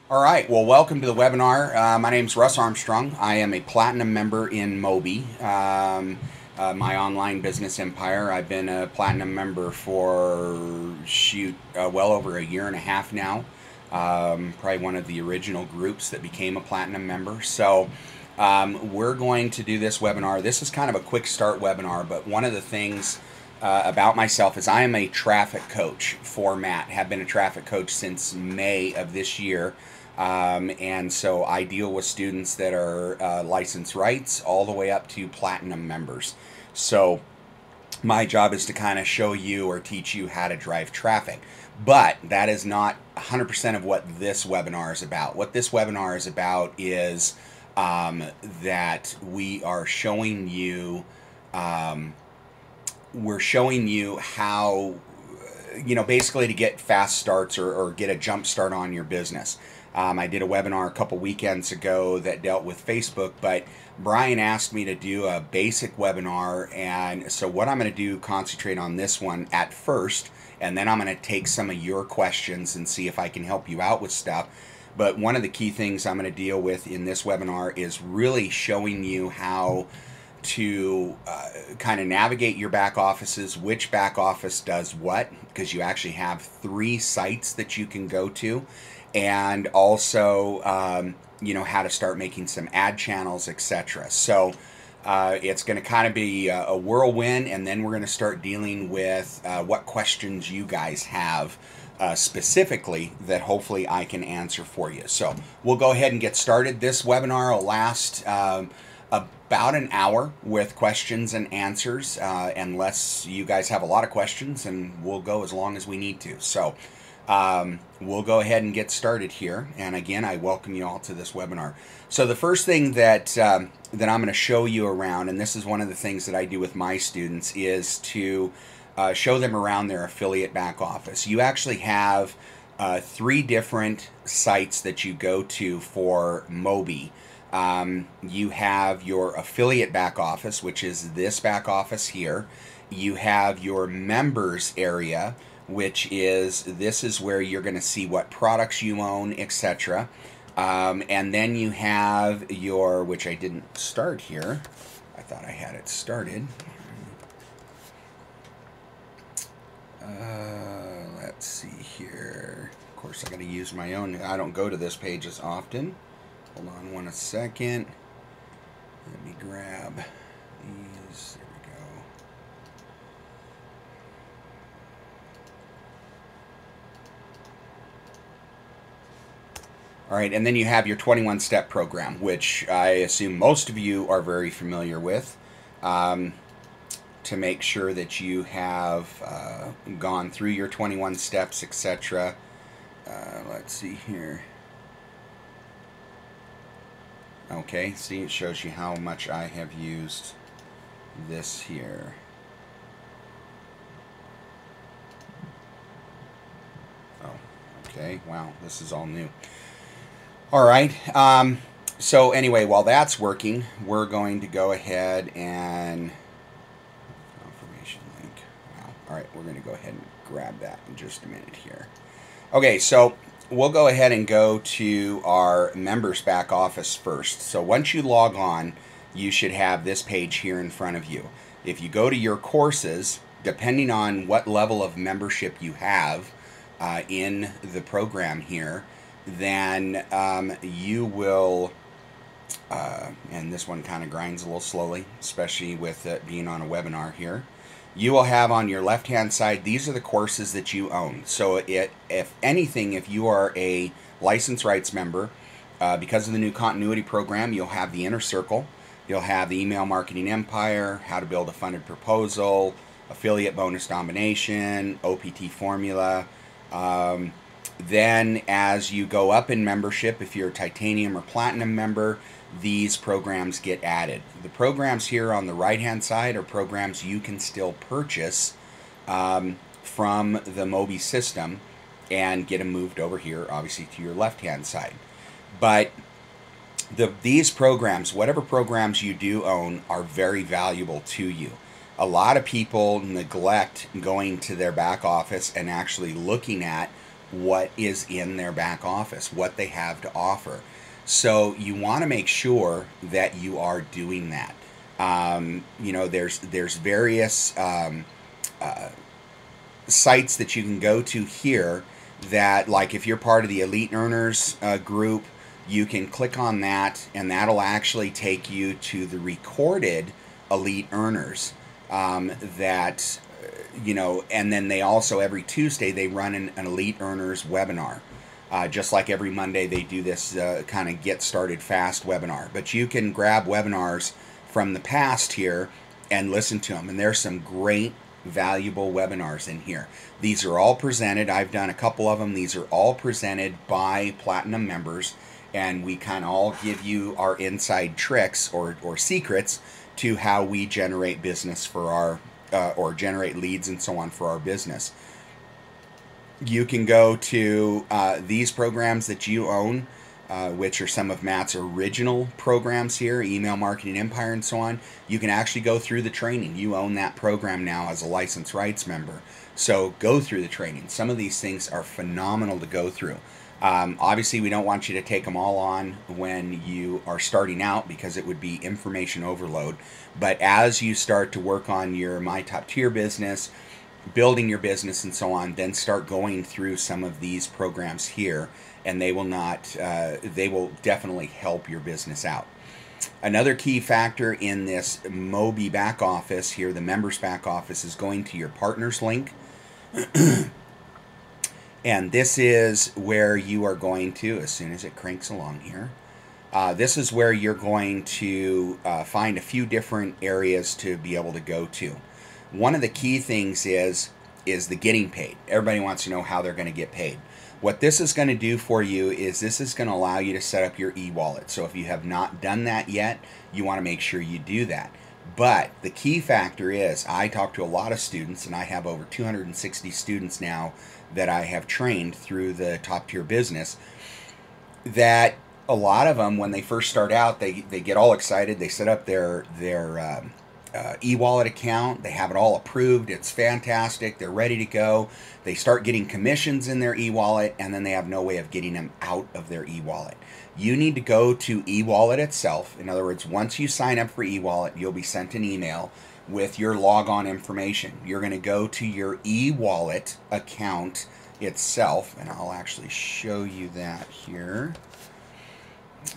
All right, well, welcome to the webinar. My name is Russ Armstrong. I am a platinum member in MOBE, my online business empire. I've been a platinum member for, well over a year and a half now. Probably one of the original groups that became a platinum member. So we're going to do this webinar. This is kind of a quick start webinar, but one of the things about myself is I am a traffic coach for Matt. Have been a traffic coach since May of this year. And so I deal with students that are licensed rights all the way up to platinum members. So my job is to kind of show you or teach you how to drive traffic. But that is not 100% of what this webinar is about. What this webinar is about is that we are showing you, we're showing you how, basically to get fast starts or get a jump start on your business. I did a webinar a couple weekends ago that dealt with Facebook, but Brian asked me to do a basic webinar, and so what I'm going to do, concentrate on this one at first, and then I'm going to take some of your questions and see if I can help you out with stuff. But one of the key things I'm going to deal with in this webinar is really showing you how to kind of navigate your back offices, which back office does what, because you actually have 3 sites that you can go to, and also how to start making some ad channels, etc. So it's going to kind of be a whirlwind, and then we're going to start dealing with what questions you guys have specifically that hopefully I can answer for you. So we'll go ahead and get started. This webinar will last about an hour with questions and answers, unless you guys have a lot of questions, and we'll go as long as we need to. So we'll go ahead and get started here. And again, I welcome you all to this webinar. So the first thing that I'm going to show you around, and this is one of the things that I do with my students, is to show them around their affiliate back office. You actually have 3 different sites that you go to for MOBE. You have your affiliate back office, which is this back office here. You have your members area, which is, this is where you're going to see what products you own, etc. And then you have your, which I didn't start here. I thought I had it started. Let's see here. Of course, I got to use my own. I don't go to this page as often. Hold on one second. Let me grab these. There we go. All right, and then you have your 21-step program, which I assume most of you are very familiar with, to make sure that you have gone through your 21 steps, etc. Let's see here. Okay, see, it shows you how much I have used this here. Oh, okay, wow, this is all new. All right, so anyway, while that's working, we're going to go ahead and confirmation link. Wow. All right, we're going to go ahead and grab that in just a minute here. Okay, so we'll go ahead and go to our members back office first. So once you log on, you should have this page here in front of you. If you go to your courses, depending on what level of membership you have in the program here, then you will, and this one kind of grinds a little slowly, especially with it being on a webinar here. You will have on your left-hand side, these are the courses that you own. So if anything, if you are a licensed rights member, because of the new continuity program, you'll have the Inner Circle, you'll have the Email Marketing Empire, How to Build a Funded Proposal, Affiliate Bonus Domination, OPT Formula. Then as you go up in membership, if you're a Titanium or Platinum member, these programs get added. The programs here on the right hand side are programs you can still purchase from the MOBE system and get them moved over here, obviously, to your left hand side. But these programs, whatever programs you do own, are very valuable to you. A lot of people neglect going to their back office and actually looking at what is in their back office, what they have to offer. So you want to make sure that you are doing that. You know, there's various sites that you can go to here that, like, if you're part of the Elite Earners group, you can click on that, and that'll actually take you to the recorded Elite Earners that, you know, and then they also, every Tuesday, they run an Elite Earners webinar. Just like every Monday, they do this kind of get started fast webinar. But you can grab webinars from the past here and listen to them. And there's some great, valuable webinars in here. These are all presented. I've done a couple of them. These are all presented by Platinum members. And we kind of all give you our inside tricks or secrets to how we generate business for our, or generate leads and so on for our business. You can go to these programs that you own, which are some of Matt's original programs here, Email Marketing Empire and so on. You can actually go through the training. You own that program now as a licensed rights member. So go through the training. Some of these things are phenomenal to go through. Obviously, we don't want you to take them all on when you are starting out because it would be information overload. But as you start to work on your My Top Tier business, building your business and so on, then start going through some of these programs here, and they will definitely help your business out. Another key factor in this MOBE back office here, the members back office, is going to your partners link. And this is where you are going to, as soon as it cranks along here, this is where you're going to find a few different areas to be able to go to. One of the key things is the getting paid. Everybody wants to know how they're going to get paid. What this is going to do for you is this is going to allow you to set up your e-wallet. So if you have not done that yet, you want to make sure you do that. But the key factor is, I talk to a lot of students, and I have over 260 students now that I have trained through the Top Tier Business, that a lot of them, when they first start out, they get all excited. They set up their e-wallet account. They have it all approved. It's fantastic. They're ready to go. They start getting commissions in their e-wallet, and then they have no way of getting them out of their e-wallet. You need to go to e-wallet itself. In other words, once you sign up for e-wallet, you'll be sent an email with your logon information. You're going to go to your e-wallet account itself, and I'll actually show you that here.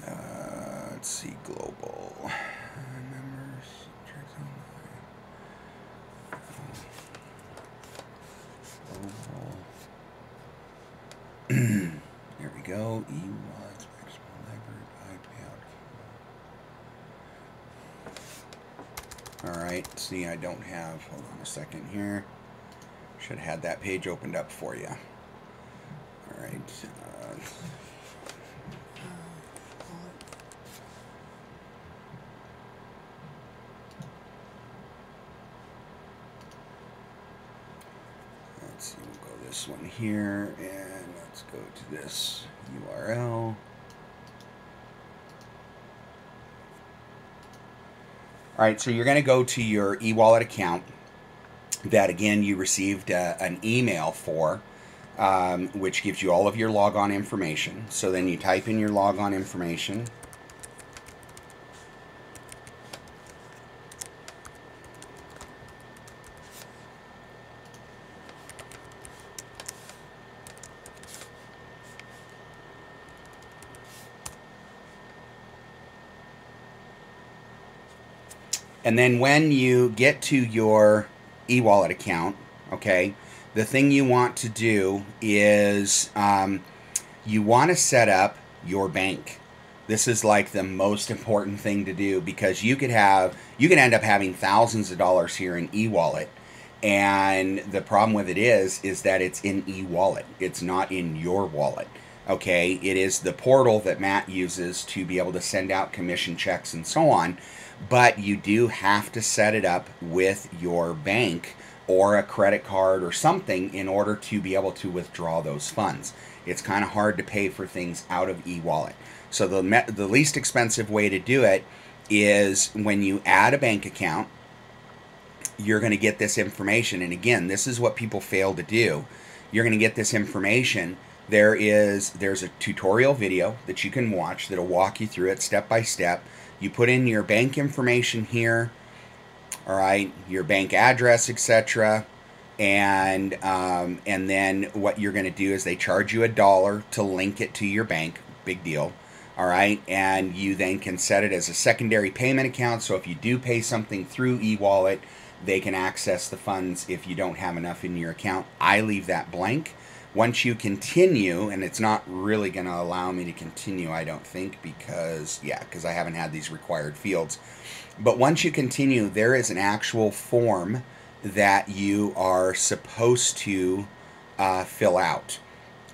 Let's see, global members. There we go. E-wallets, payout. All right. See, I don't have. Hold on a second here. Should have had that page opened up for you. All right. Let's see. We'll go this one here, and let's go to this URL. All right, so you're going to go to your e-wallet account that, again, you received an email for, which gives you all of your logon information. So then you type in your logon information. And then when you get to your e-wallet account, okay, the thing you want to do is you want to set up your bank. This is like the most important thing to do, because you can end up having thousands of dollars here in e-wallet. And the problem with it is that it's in e-wallet. It's not in your wallet. Okay, it is the portal that Matt uses to be able to send out commission checks and so on. But you do have to set it up with your bank or a credit card or something in order to be able to withdraw those funds. It's kind of hard to pay for things out of e-wallet. So the least expensive way to do it is when you add a bank account, you're going to get this information. And again, this is what people fail to do. You're going to get this information, there's a tutorial video that you can watch that'll walk you through it step by step. You put in your bank information here, all right, your bank address, etc. And then what you're going to do is they charge you $1 to link it to your bank. Big deal. All right, and you then can set it as a secondary payment account, so if you do pay something through eWallet, they can access the funds if you don't have enough in your account. I leave that blank. Once you continue, and it's not really going to allow me to continue, I don't think, because I haven't had these required fields. But once you continue, there is an actual form that you are supposed to fill out.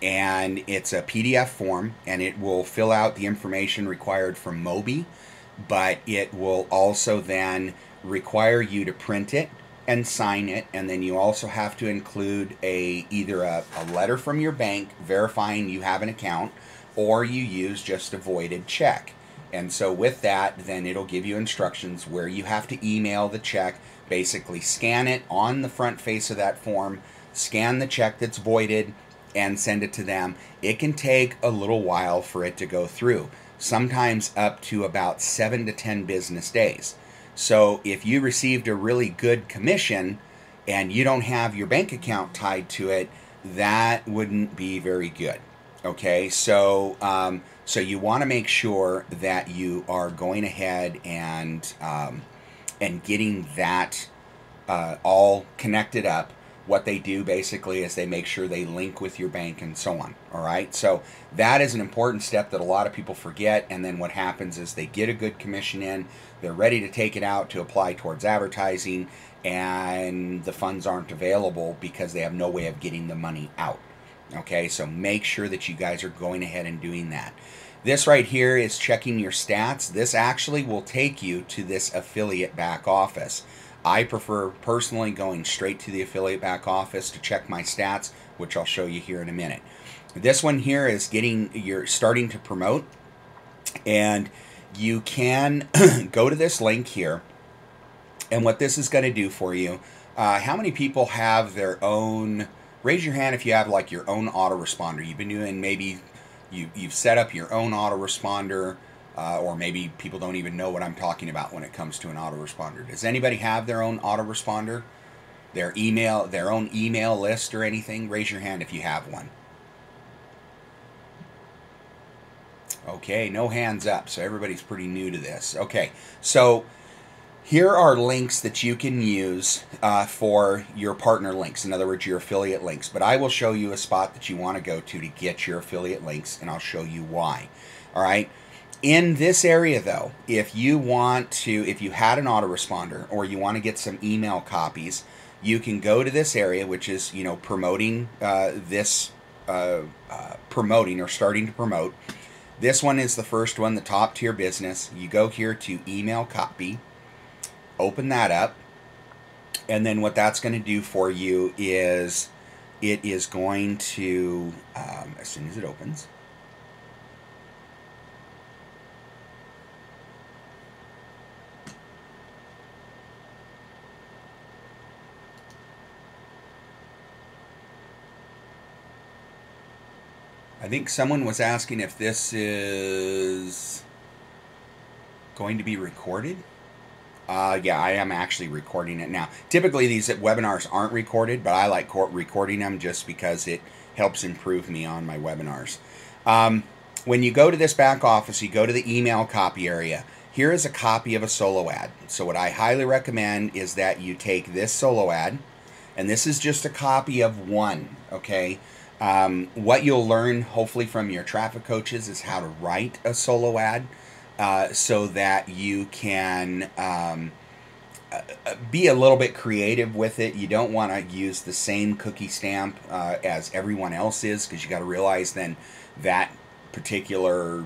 And it's a PDF form, and it will fill out the information required from MOBE, but it will also then require you to print it and sign it, and then you also have to include either a letter from your bank verifying you have an account, or you use just a voided check. And so with that, then it'll give you instructions where you have to email the check, basically scan it on the front face of that form, scan the check that's voided, and send it to them. It can take a little while for it to go through, sometimes up to about 7 to 10 business days. So if you received a really good commission and you don't have your bank account tied to it, that wouldn't be very good. Okay, so so you want to make sure that you are going ahead and getting that all connected up. What they do basically is they make sure they link with your bank and so on. All right, so that is an important step that a lot of people forget, and then what happens is they get a good commission in, they're ready to take it out to apply towards advertising, and the funds aren't available because they have no way of getting the money out. Okay, so make sure that you guys are going ahead and doing that. This right here is checking your stats. This actually will take you to this affiliate back office. I prefer personally going straight to the affiliate back office to check my stats, which I'll show you here in a minute. This one here is you're starting to promote, and you can go to this link here, and what this is going to do for you, how many people have their own, raise your hand if you have like your own autoresponder. You've been doing, maybe you've set up your own autoresponder, or maybe people don't even know what I'm talking about when it comes to an autoresponder. Does anybody have their own autoresponder? Their own email list or anything? Raise your hand if you have one. Okay, no hands up, so everybody's pretty new to this. Okay, so here are links that you can use for your partner links, in other words, your affiliate links. But I will show you a spot that you want to go to get your affiliate links, and I'll show you why. All right. In this area, though, if you had an autoresponder or you want to get some email copies, you can go to this area, which is, promoting promoting or starting to promote. This one is the first one, the top tier business. You go here to email copy, open that up, and then what that's going to do for you is it is going to, as soon as it opens, I think someone was asking if this is going to be recorded. Yeah, I am actually recording it now. Typically, these webinars aren't recorded, but I like recording them just because it helps improve me on my webinars. When you go to this back office, you go to the email copy area. Here is a copy of a solo ad. So what I highly recommend is that you take this solo ad, and this is just a copy of one, okay? What you'll learn, hopefully, from your traffic coaches is how to write a solo ad so that you can be a little bit creative with it. You don't want to use the same cookie stamp as everyone else is, because you got to realize then that particular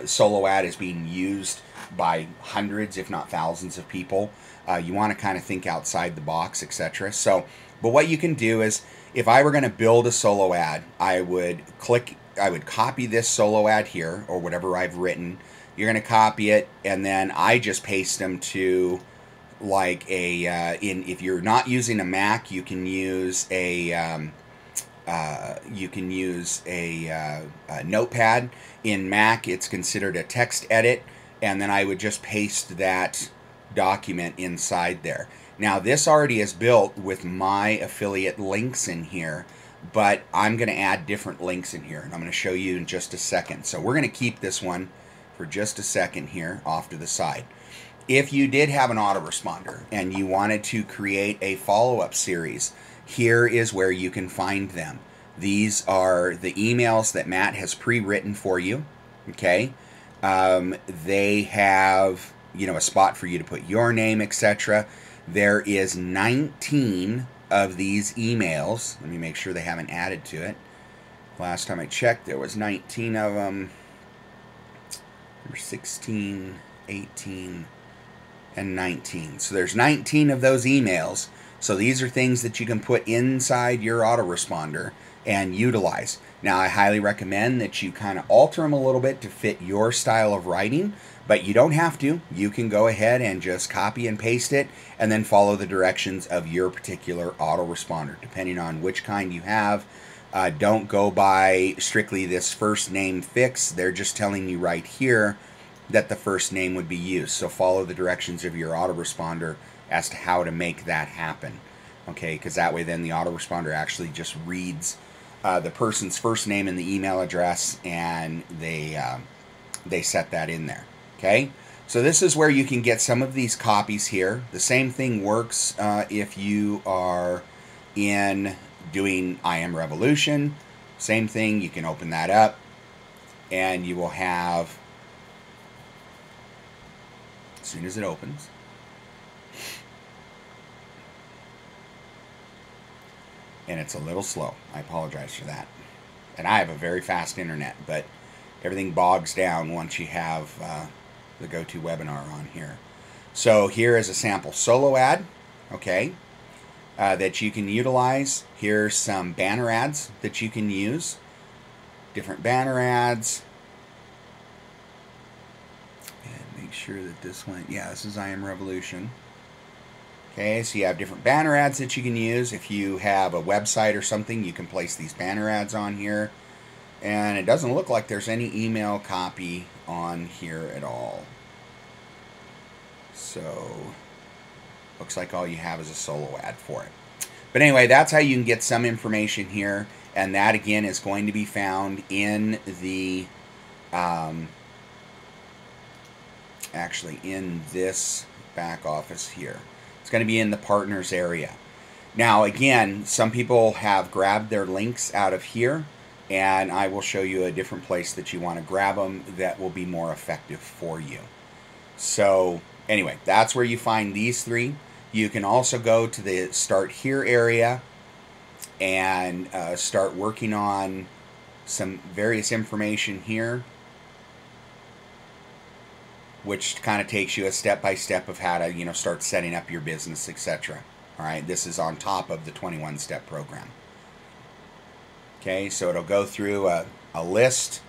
solo ad is being used by hundreds, if not thousands of people. You want to kind of think outside the box, etc. So, but what you can do is, if I were going to build a solo ad, I would copy this solo ad here, or whatever I've written. You're going to copy it, and then I just paste them to, like, if you're not using a Mac, you can use a you can use a notepad. In Mac, it's considered a text edit, and then I would just paste that document inside there. Now, this already is built with my affiliate links in here, but I'm going to add different links in here, and I'm going to show you in just a second. So we're going to keep this one for just a second here off to the side. If you did have an autoresponder and you wanted to create a follow-up series, here is where you can find them. These are the emails that Matt has pre-written for you, okay? They have, you know, a spot for you to put your name, etc. There is 19 of these emails. Let me make sure they haven't added to it. Last time I checked, there was 19 of them. There were 16, 18, and 19. So there's 19 of those emails. So these are things that you can put inside your autoresponder and utilize. Now, I highly recommend that you kind of alter them a little bit to fit your style of writing, but you don't have to. You can go ahead and just copy and paste it and then follow the directions of your particular autoresponder, depending on which kind you have. Don't go by strictly this first name fix. They're just telling you right here that the first name would be used. So follow the directions of your autoresponder as to how to make that happen. Okay, because that way then the autoresponder actually just reads the person's first name and the email address, and they set that in there. Okay, so this is where you can get some of these copies here. The same thing works if you are in doing I Am Revolution. Same thing, you can open that up and you will have, as soon as it opens, and it's a little slow. I apologize for that. And I have a very fast internet, but everything bogs down once you have the GoToWebinar on here. So here is a sample solo ad, okay, that you can utilize. Here's some banner ads that you can use. Different banner ads. And make sure that this one, yeah, this is I Am Revolution. Okay, so you have different banner ads that you can use. If you have a website or something, you can place these banner ads on here. And it doesn't look like there's any email copy on here at all. So, looks like all you have is a solo ad for it. But anyway, that's how you can get some information here. And that, again, is going to be found in the, actually in this back office here. It's going to be in the partners area. Now, again, some people have grabbed their links out of here, and I will show you a different place that you want to grab them that will be more effective for you. So, anyway, that's where you find these three. You can also go to the Start Here area and start working on some various information here, which kind of takes you a step-by-step of how to, you know, start setting up your business, etc. All right, this is on top of the 21-step program. Okay, so it'll go through a list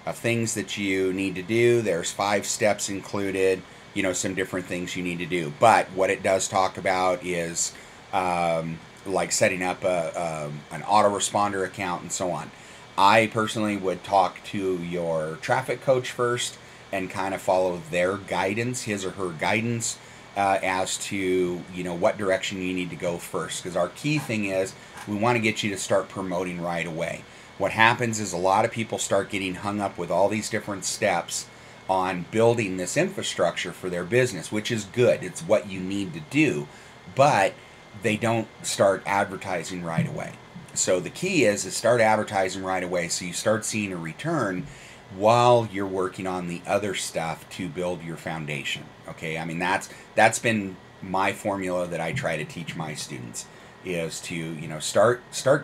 of things that you need to do. There's 5 steps included, you know, some different things you need to do. But what it does talk about is like setting up an autoresponder account and so on. I personally would talk to your traffic coach first and kind of follow their guidance, his or her guidance, as to, you know, what direction you need to go first. Because our key thing is we want to get you to start promoting right away. What happens is a lot of people start getting hung up with all these different steps on building this infrastructure for their business, which is good. It's what you need to do, but they don't start advertising right away. So the key is to start advertising right away so you start seeing a return while you're working on the other stuff to build your foundation. Okay, I mean, that's been my formula that I try to teach my students, is to, you know, start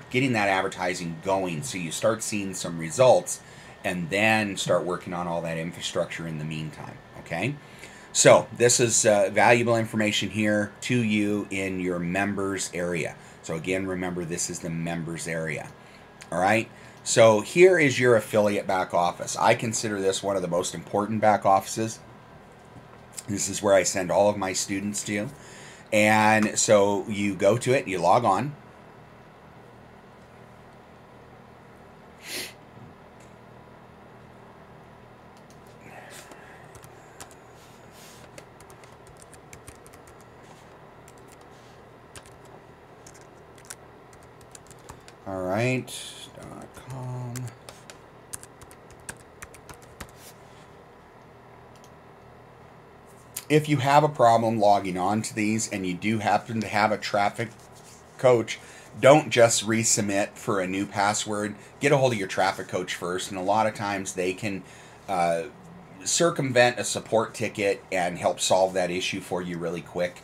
getting that advertising going so you start seeing some results, and then start working on all that infrastructure in the meantime. Okay, so this is valuable information here to you in your members area. So again, remember, this is the members area. All right. So here is your affiliate back office. I consider this one of the most important back offices. This is where I send all of my students to. And so you go to it, you log on. All right. .com. If you have a problem logging on to these and you do happen to have a traffic coach, don't just resubmit for a new password. Get a hold of your traffic coach first, and a lot of times they can circumvent a support ticket and help solve that issue for you really quick.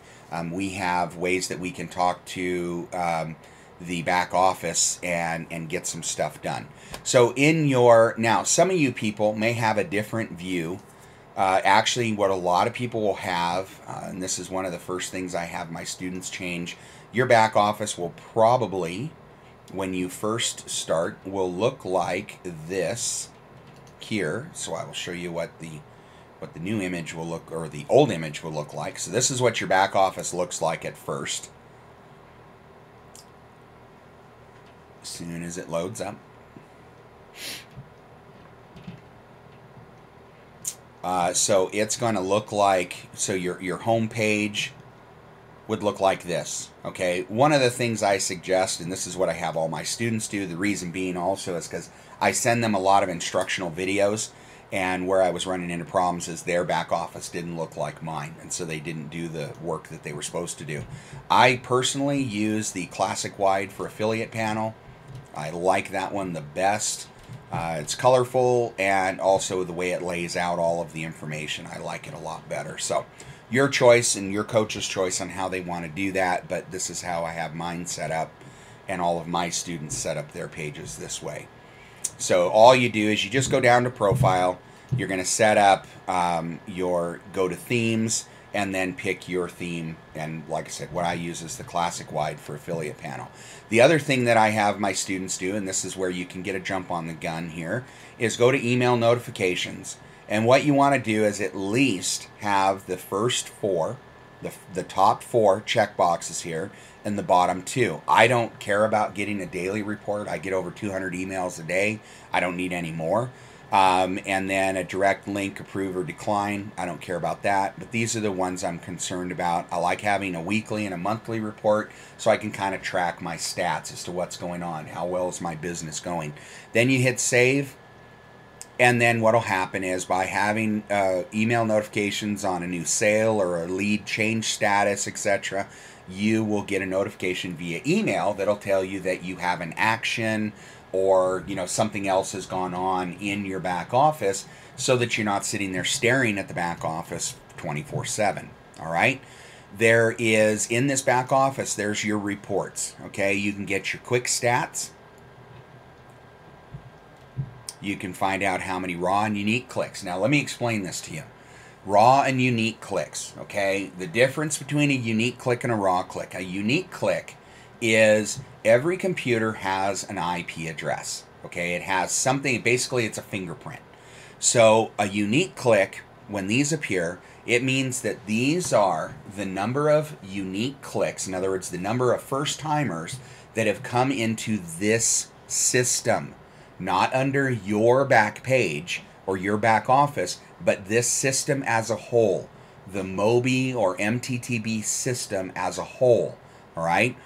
We have ways that we can talk to the back office and get some stuff done. So now some of you people may have a different view. Actually, what a lot of people will have, and this is one of the first things I have my students change, your back office will probably, when you first start, will look like this here. So I will show you what the new image will look, or the old image will look like. So this is what your back office looks like at first. As soon as it loads up. So it's going to look like, so your home page would look like this. Okay, one of the things I suggest, and this is what I have all my students do, the reason being also is because I send them a lot of instructional videos, and where I was running into problems is their back office didn't look like mine, and so they didn't do the work that they were supposed to do. I personally use the classic wide for affiliate panel. I like that one the best. It's colorful, and also the way it lays out all of the information, I like it a lot better. So your choice and your coach's choice on how they want to do that, but this is how I have mine set up, and all of my students set up their pages this way. So all you do is you just go down to profile, you're going to set up go to themes, and then pick your theme. And like I said, what I use is the classic wide for affiliate panel. The other thing that I have my students do, and this is where you can get a jump on the gun here, is go to email notifications. And what you want to do is at least have the first four, the top four checkboxes here, and the bottom two. I don't care about getting a daily report. I get over 200 emails a day. I don't need any more. And then a direct link, approve or decline. I don't care about that, but these are the ones I'm concerned about. I like having a weekly and a monthly report so I can kind of track my stats as to what's going on. How well is my business going? Then you hit save. And then what will happen is by having email notifications on a new sale or a lead change status, etc., you will get a notification via email that'll tell you that you have an action, or something else has gone on in your back office, so that you're not sitting there staring at the back office 24/7. All right. There is, in this back office, there's your reports. Okay, you can get your quick stats. You can find out how many raw and unique clicks. Now let me explain this to you. Raw and unique clicks, okay? The difference between a unique click and a raw click. A unique click is every computer has an IP address, okay? It has something, basically it's a fingerprint. So a unique click, when these appear, it means that these are the number of unique clicks, in other words, the number of first-timers that have come into this system, not under your back page or your back office, but this system as a whole, the MOBE or MTTB system as a whole, all right?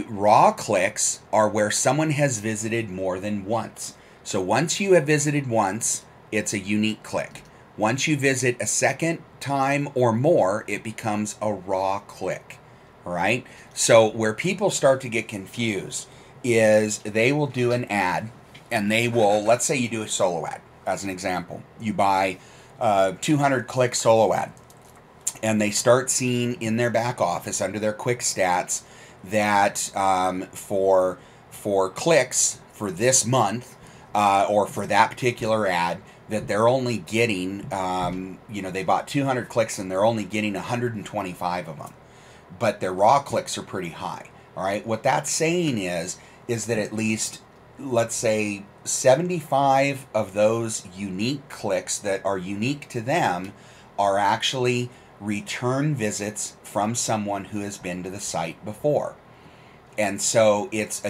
Raw clicks are where someone has visited more than once. So once you have visited once, it's a unique click. Once you visit a second time or more, it becomes a raw click, all right? So where people start to get confused is they will do an ad, and they will, let's say you do a solo ad, as an example. You buy 200 click solo ad, and they start seeing in their back office under their quick stats that for clicks for this month or for that particular ad, that they're only getting, they bought 200 clicks and they're only getting 125 of them. But their raw clicks are pretty high, all right? What that's saying is that at least, let's say, 75 of those unique clicks that are unique to them are actually return visits from someone who has been to the site before. And so it's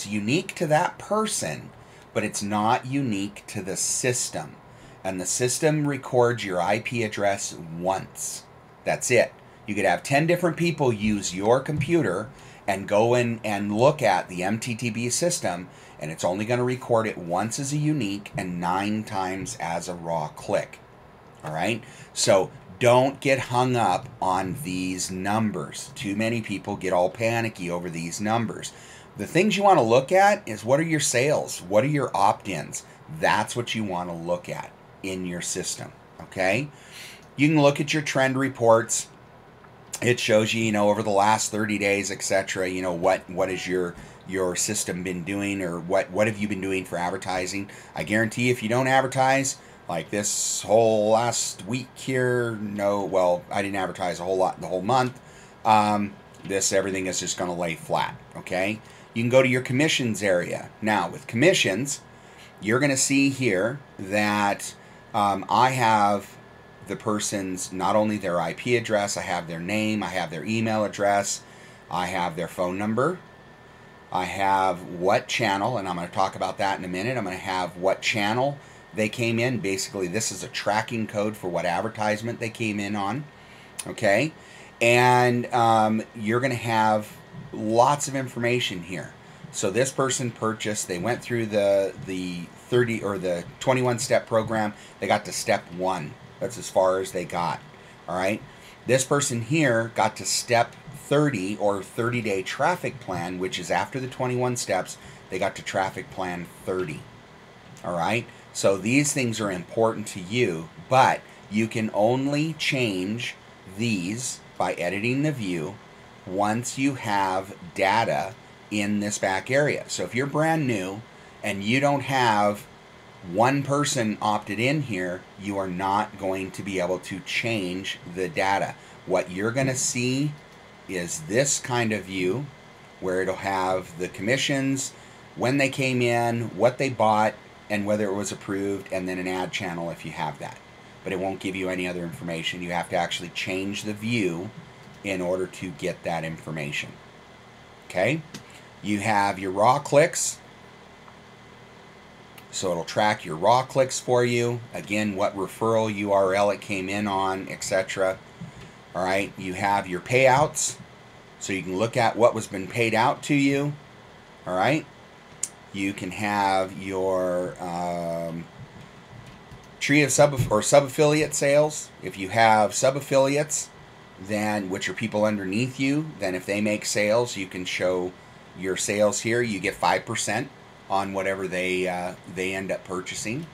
unique to that person, but it's not unique to the system. And the system records your IP address once. That's it. You could have 10 different people use your computer, and go in and look at the MTTB system, and it's only going to record it once as a unique and 9 times as a raw click. All right? So don't get hung up on these numbers. Too many people get all panicky over these numbers. The things you want to look at is, what are your sales? What are your opt-ins? That's what you want to look at in your system, okay? You can look at your trend reports. It shows you, over the last 30 days, etc., what has your system been doing, or what have you been doing for advertising. I guarantee if you don't advertise, like this whole last week here, I didn't advertise a whole lot the whole month. Everything is just going to lay flat, okay? You can go to your commissions area. Now, with commissions, you're going to see here that I have the person's, not only their IP address, I have their name, I have their email address, I have their phone number, I have what channel, and I'm going to talk about that in a minute. I'm going to have what channel they came in. Basically, this is a tracking code for what advertisement they came in on, okay? And you're going to have lots of information here. So this person purchased, they went through the 30 or the 21-step program. They got to step 1. That's as far as they got, all right? This person here got to step 30, or 30-day traffic plan, which is after the 21 steps. They got to traffic plan 30, all right? So these things are important to you, but you can only change these by editing the view once you have data in this back area. So if you're brand new and you don't have one person opted in here, you are not going to be able to change the data. What you're going to see is this kind of view where it'll have the commissions, when they came in, what they bought, and whether it was approved, and then an ad channel if you have that. But it won't give you any other information. You have to actually change the view in order to get that information. Okay? You have your raw clicks. So it'll track your raw clicks for you. Again, what referral URL it came in on, etc. All right? You have your payouts. So you can look at what was been paid out to you. All right? You can have your tree of sub-affiliate sales. If you have sub-affiliates, then, which are people underneath you, then if they make sales, you can show your sales here. You get 5% on whatever they end up purchasing.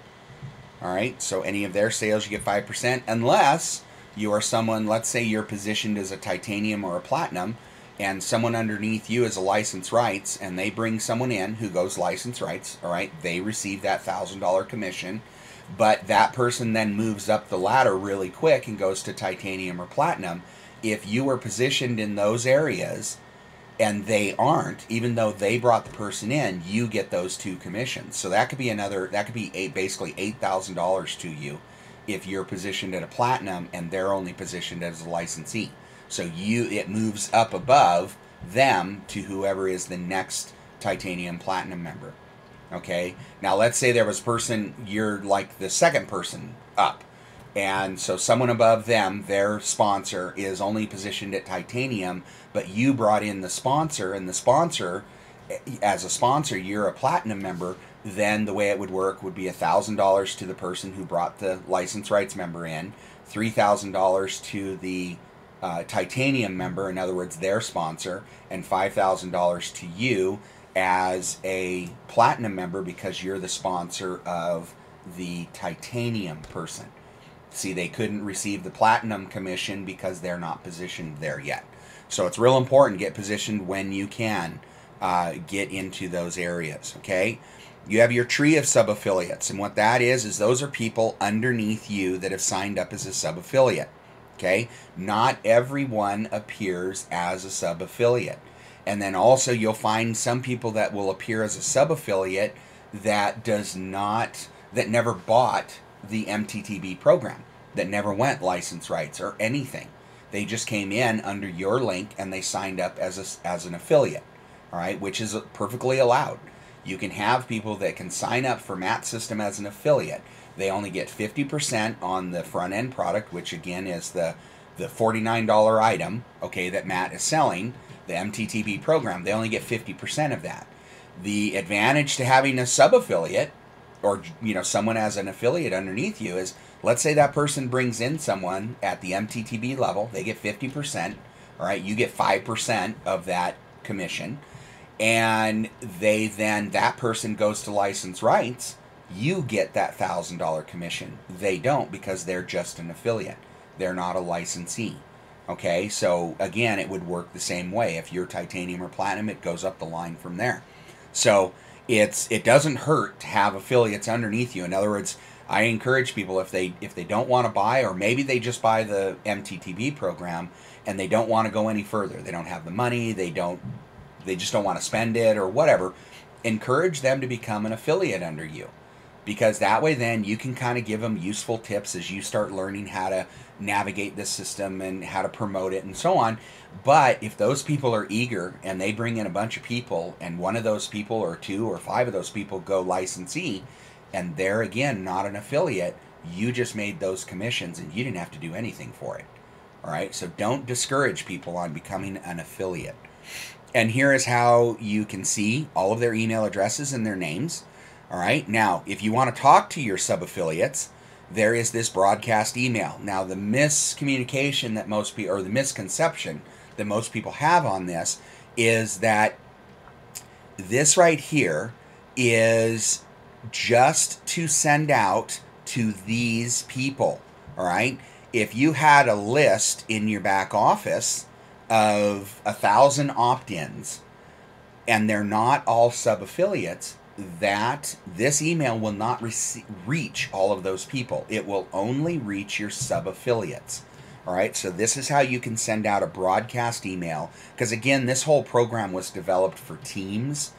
All right, so any of their sales, you get 5%, unless you are someone, let's say you're positioned as a titanium or a platinum, and someone underneath you is a license rights, and they bring someone in who goes license rights, all right, they receive that $1,000 commission, but that person then moves up the ladder really quick and goes to titanium or platinum. If you were positioned in those areas and they aren't, even though they brought the person in, you get those 2 commissions. So that could be basically $8,000 to you if you're positioned at a platinum and they're only positioned as a licensee. So it moves up above them to whoever is the next titanium platinum member. Okay, now let's say there was a person, you're like the second person up, and so someone above them, their sponsor, is only positioned at titanium, but you brought in the sponsor, and the sponsor, as a sponsor, you're a platinum member. Then the way it would work would be $1,000 to the person who brought the license rights member in, $3,000 to the titanium member, in other words, their sponsor, and $5,000 to you as a platinum member because you're the sponsor of the titanium person. See, they couldn't receive the platinum commission because they're not positioned there yet. So it's real important, get positioned when you can get into those areas, okay? You have your tree of sub-affiliates, and what that is those are people underneath you that have signed up as a sub-affiliate, okay? Not everyone appears as a sub-affiliate. And then also you'll find some people that will appear as a sub-affiliate that never bought the MTTB program, that never went license rights or anything. They just came in under your link and they signed up as an affiliate, all right, which is perfectly allowed. You can have people that can sign up for Matt's system as an affiliate. They only get 50% on the front end product, which again is the $49 item, okay, that Matt is selling. the MTTB program, they only get 50% of that. The advantage to having a sub-affiliate, or someone as an affiliate underneath you, is, let's say that person brings in someone at the MTTB level, they get 50%, all right, you get 5% of that commission, and that person goes to license rights, you get that $1,000 commission. They don't, because they're just an affiliate. They're not a licensee. Okay, so again, it would work the same way. If you're titanium or platinum, it goes up the line from there. So it doesn't hurt to have affiliates underneath you. In other words, I encourage people, if they don't want to buy, or maybe they just buy the MTTB program and they don't want to go any further, they don't have the money, they just don't want to spend it or whatever, encourage them to become an affiliate under you. Because that way then you can kind of give them useful tips as you start learning how to navigate this system and how to promote it and so on. But if those people are eager and they bring in a bunch of people, and one of those people or 2 or 5 of those people go licensee, and they're again not an affiliate, you just made those commissions and you didn't have to do anything for it. All right, so don't discourage people on becoming an affiliate. And here is how you can see all of their email addresses and their names. All right, now if you want to talk to your sub-affiliates, there is this broadcast email. Now the miscommunication that most people, or the misconception that most people have on this, is that this right here is just to send out to these people. All right, if you had a list in your back office of 1,000 opt-ins and they're not all sub-affiliates, that this email will not reach all of those people. It will only reach your sub-affiliates. All right, so this is how you can send out a broadcast email, because again, this whole program was developed for teams,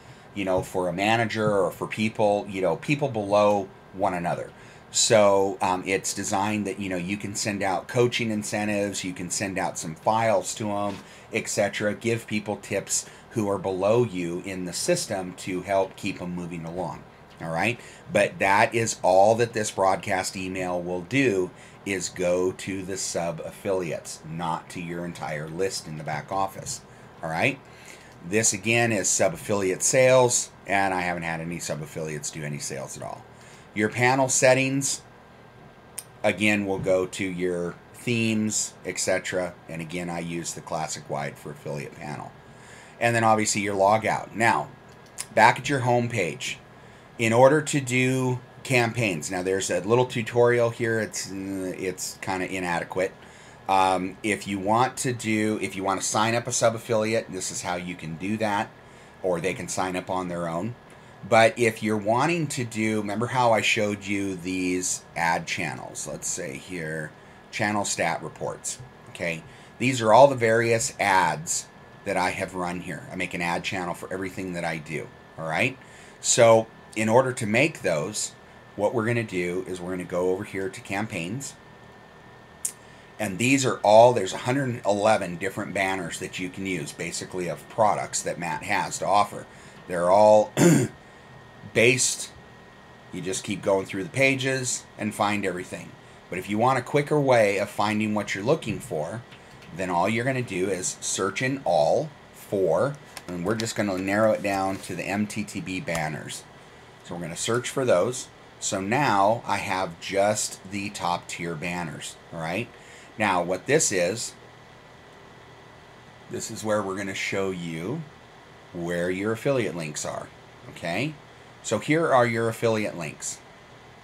for a manager or for people, people below one another. So it's designed that, you can send out coaching incentives, you can send out some files to them, etc. Give people tips who are below you in the system to help keep them moving along. All right, but that is all that this broadcast email will do, is go to the sub-affiliates, not to your entire list in the back office. All right, this again is sub-affiliate sales, and I haven't had any sub-affiliates do any sales at all. Your panel settings, again, will go to your themes, etc. And again, I use the classic wide for affiliate panel. And then obviously your logout. Now, back at your home page, in order to do campaigns, now there's a little tutorial here. It's kind of inadequate. If you want to sign up a sub-affiliate, this is how you can do that, or they can sign up on their own. But if you're wanting to do, remember how I showed you these ad channels? Let's say here, channel stat reports. Okay, these are all the various ads that I have run here. I make an ad channel for everything that I do. All right, so in order to make those, what we're going to do is we're going to go over here to campaigns, and these are all, there's 111 different banners that you can use, basically, of products that Matt has to offer. They're all based, you just keep going through the pages and find everything. But if you want a quicker way of finding what you're looking for, then all you're going to do is search in all for, and we're just going to narrow it down to the MTTB banners. So we're going to search for those. So now I have just the top tier banners. All right, now what this is where we're going to show you where your affiliate links are. Okay, so here are your affiliate links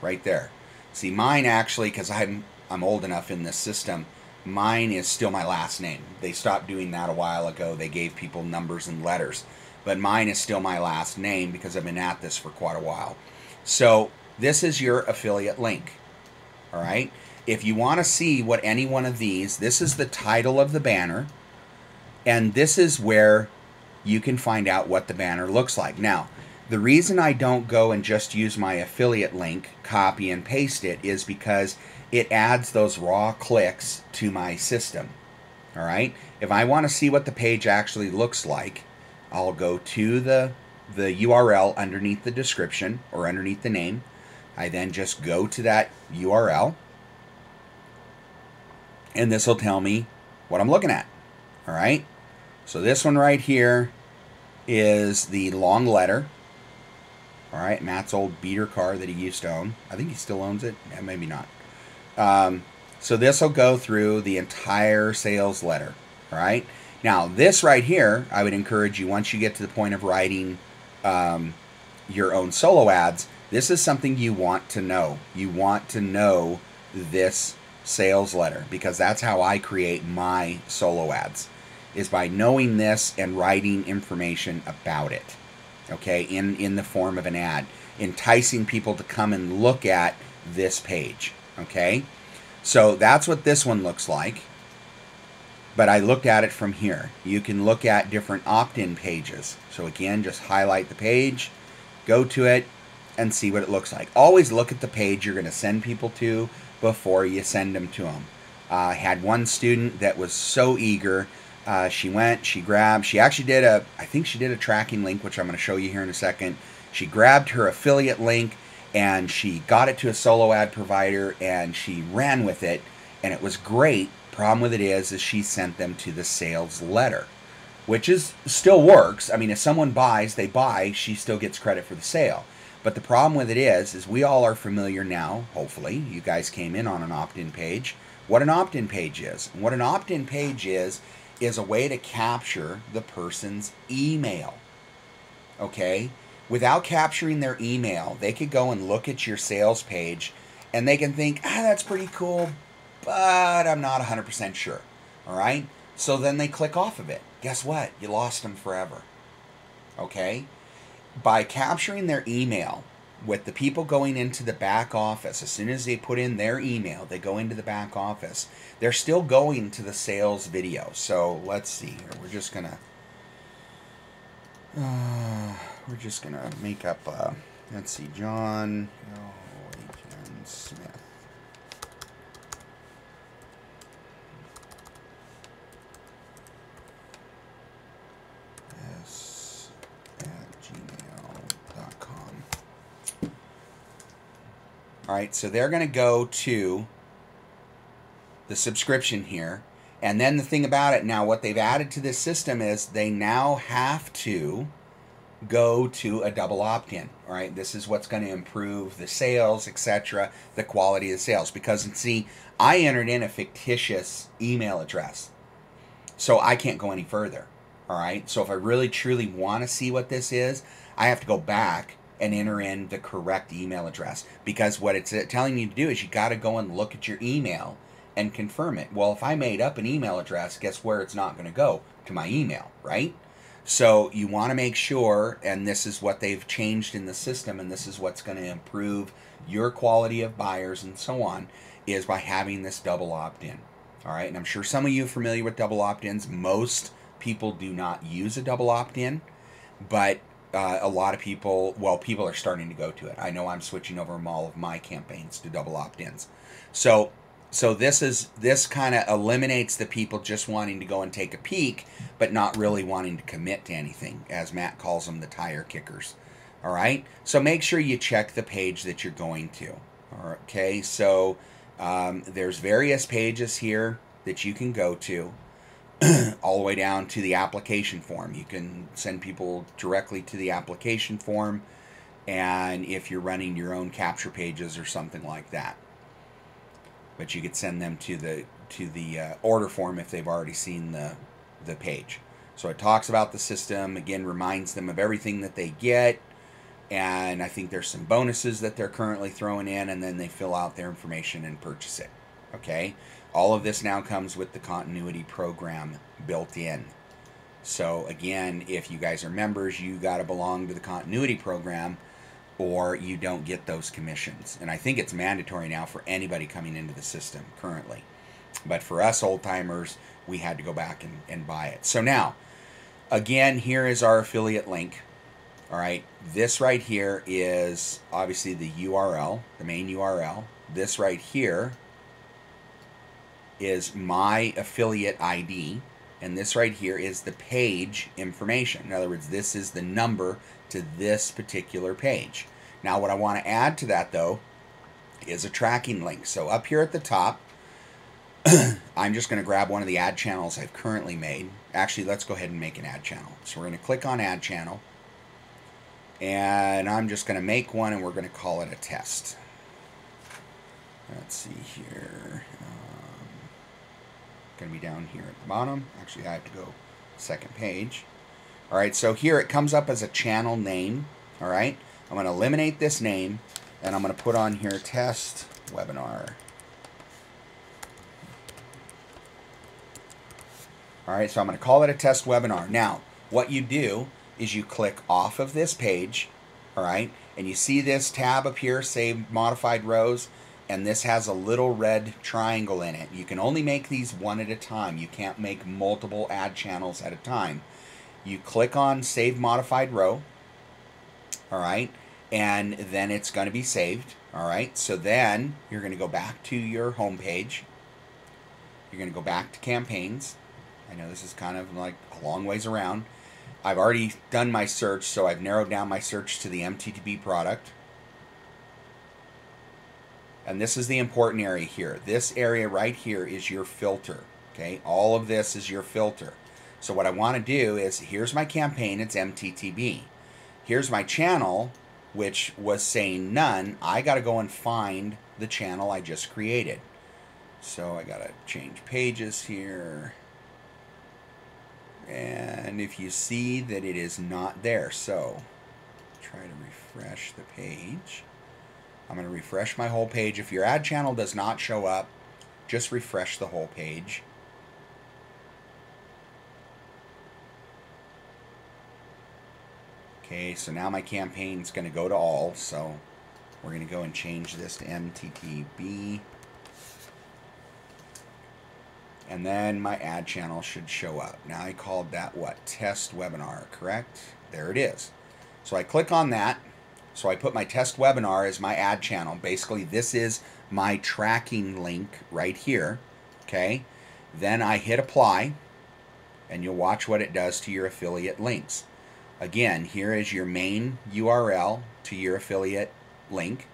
right there. See, mine actually, because I'm old enough in this system, mine is still my last name. They stopped doing that a while ago. They gave people numbers and letters, but mine is still my last name because I've been at this for quite a while. So this is your affiliate link. All right, if you want to see what any one of these, this is the title of the banner, and this is where you can find out what the banner looks like. Now, the reason I don't go and just use my affiliate link, copy and paste it, is because it adds those raw clicks to my system. All right, if I want to see what the page actually looks like, I'll go to the URL underneath the description or underneath the name. I then just go to that URL, and this will tell me what I'm looking at. All right, So this one right here is the long letter. All right, Matt's old beater car that he used to own. I think he still owns it. Yeah, maybe not. So this will go through the entire sales letter. All right. Now this right here, I would encourage you, once you get to the point of writing your own solo ads, this is something you want to know. You want to know this sales letter, because that's how I create my solo ads, is by knowing this and writing information about it. Okay, in the form of an ad, enticing people to come and look at this page. Okay, so that's what this one looks like. But I looked at it from here. You can look at different opt-in pages. So again, just highlight the page, go to it, and see what it looks like. Always look at the page you're going to send people to before you send them to them. I had one student that was so eager. She went, she grabbed, she actually did I think she did a tracking link, which I'm going to show you here in a second. She grabbed her affiliate link and she got it to a solo ad provider and she ran with it, and it was great. Problem with it is she sent them to the sales letter, which is still works. I mean, if someone buys, they buy, she still gets credit for the sale. But the problem with it is we all are familiar now, hopefully, you guys came in on an opt-in page, what an opt-in page is. And what an opt-in page is a way to capture the person's email, okay? Without capturing their email, they could go and look at your sales page and they can think, that's pretty cool, but I'm not 100% sure, all right? So then they click off of it. Guess what? You lost them forever, okay? By capturing their email, with the people going into the back office, as soon as they put in their email, they go into the back office, they're still going to the sales video. So let's see here. We're just gonna make up, let's see, John Smith. All right, so they're going to go to the subscription here. And then the thing about it now, what they've added to this system is they now have to go to a double opt-in. All right, this is what's going to improve the sales, etc., the quality of the sales. Because, see, I entered in a fictitious email address, so I can't go any further. All right, so if I really truly want to see what this is, I have to go back and enter in the correct email address, because what it's telling you to do is you got to go and look at your email and confirm it. Well, if I made up an email address, guess where it's not going to go? To my email, right? So you want to make sure, and this is what they've changed in the system, and this is what's going to improve your quality of buyers and so on, is by having this double opt-in. All right, and I'm sure some of you are familiar with double opt-ins. Most people do not use a double opt-in, but a lot of people, well, people are starting to go to it. I know I'm switching over all of my campaigns to double opt-ins. So this kind of eliminates the people just wanting to go and take a peek, but not really wanting to commit to anything, as Matt calls them, the tire kickers. All right, so make sure you check the page that you're going to. Okay, so there's various pages here that you can go to, all the way down to the application form. You can send people directly to the application form, and if you're running your own capture pages or something like that. But you could send them to the order form if they've already seen the page. So it talks about the system, again, reminds them of everything that they get, and I think there's some bonuses that they're currently throwing in, and then they fill out their information and purchase it. Okay? All of this now comes with the continuity program built in. So again, if you guys are members, you got to belong to the continuity program, or you don't get those commissions. And I think it's mandatory now for anybody coming into the system currently. But for us old-timers, we had to go back and buy it. So now, again, here is our affiliate link. All right, this right here is obviously the URL, the main URL. This right here is my affiliate ID, and this right here is the page information. In other words, this is the number to this particular page. Now what I want to add to that though is a tracking link. So up here at the top, I'm just going to grab one of the ad channels I've currently made. Actually, let's go ahead and make an ad channel. So we're going to click on add channel. And I'm just going to make one, and we're going to call it a test. Let's see here. Going to be down here at the bottom. Actually, I have to go second page. All right, so here it comes up as a channel name. All right, I'm going to eliminate this name, and I'm going to put on here test webinar. All right, so I'm going to call it a test webinar. Now, what you do is you click off of this page, all right, and you see this tab up here, Save Modified Rows, and this has a little red triangle in it. You can only make these one at a time. You can't make multiple ad channels at a time. You click on Save Modified Row, all right, and then it's going to be saved, all right. So then you're going to go back to your home page. You're going to go back to campaigns. I know this is kind of like a long ways around. I've already done my search, so I've narrowed down my search to the MTTB product. And this is the important area here. This area right here is your filter, okay? All of this is your filter. So what I want to do is, here's my campaign, it's MTTB. Here's my channel, which was saying none. I got to go and find the channel I just created. So I got to change pages here. And if you see that it is not there, so try to refresh the page. I'm going to refresh my whole page. If your ad channel does not show up, just refresh the whole page. Okay, so now my campaign is going to go to all, so we're going to go and change this to MTTB. And then my ad channel should show up. Now I called that what? Test webinar, correct? There it is. So I click on that. So I put my test webinar as my ad channel. Basically, this is my tracking link right here. Okay. Then I hit apply, and you'll watch what it does to your affiliate links. Again, here is your main URL to your affiliate link.